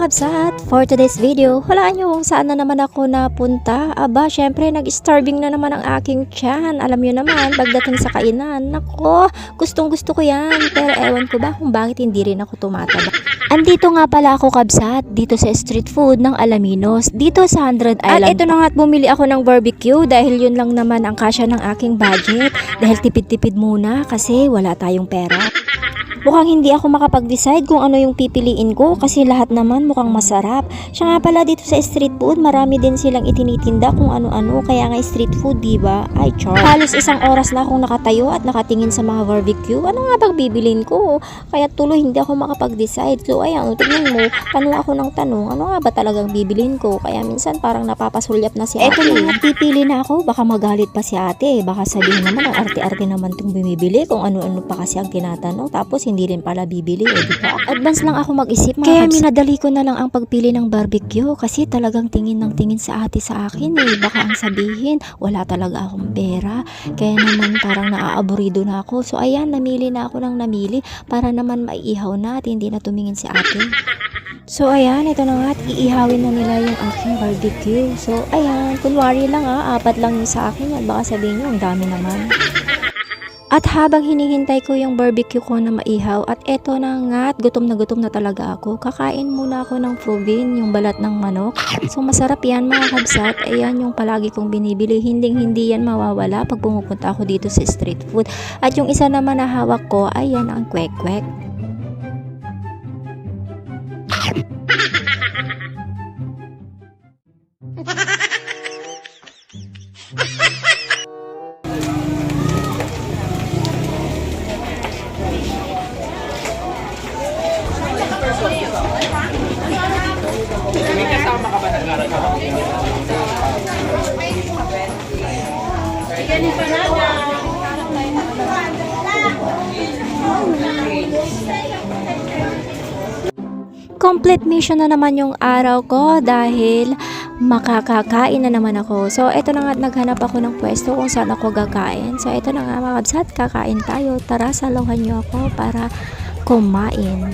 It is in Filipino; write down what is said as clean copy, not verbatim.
kabsat, for today's video, hulaan nyo kung saan na naman ako napunta. Aba, syempre nag-starving na naman ang aking tiyan. Alam nyo naman, pagdating sa kainan, nako, gustong gusto ko yan. Pero ewan ko ba kung bakit hindi rin ako tumataba. Andito nga pala ako kabsat, dito sa street food ng Alaminos, dito sa 100 Island. At ito na nga't bumili ako ng barbecue dahil yun lang naman ang kasya ng aking budget. Dahil tipid-tipid muna kasi wala tayong pera. Mukhang hindi ako makapag-decide kung ano yung pipiliin ko kasi lahat naman mukhang masarap. Siya nga pala dito sa street food, marami din silang itinitinda kung ano-ano, kaya nga street food, diba? Ay, char. Halos isang oras na akong nakatayo at nakatingin sa mga barbecue. Ano nga bang bibilin ko? Kaya tuloy hindi ako makapag-decide. So ayan, tingnan mo, tanong ako ng tanong, ano nga ba talagang bibilin ko? Kaya minsan parang napapasulyap na si ate. Eto na, pipili na ako, baka magalit pa si ate. Baka sabihin naman, ang arte-arte naman itong bumibili kung ano-ano pa kasi ang tinatanong. Tapos hindi rin pala bibili, diba? Advance lang ako mag-isip, mga kaya minadali ko na lang ang pagpili ng barbecue kasi talagang tingin ng tingin sa ate sa akin baka ang sabihin wala talaga akong pera, kaya naman parang naaaburido na ako. So ayan, namili na ako ng namili para naman maiihaw na at hindi na tumingin si ate. So ayan, ito na nga at iihawin na nila yung aking barbecue. So ayan, kunwari lang apat lang yung sa akin at baka sabihin nyo ang dami naman. At habang hinihintay ko yung barbecue ko na maihaw, at eto na nga, at gutom na talaga ako, kakain muna ako ng Provin, yung balat ng manok. So masarap yan mga kabsat, ayan yung palagi kong binibili, hindi yan mawawala pag pumupunta ako dito sa street food. At yung isa naman na hawak ko, ayan ang kwek-kwek. May kasama ka ba na Complete mission na naman yung araw ko dahil makakakain na naman ako. So, eto na nga, naghanap ako ng pwesto kung saan ako gakain. So, eto na nga mga kabsat, kakain tayo. Tara, saluhan nyo ako para kumain.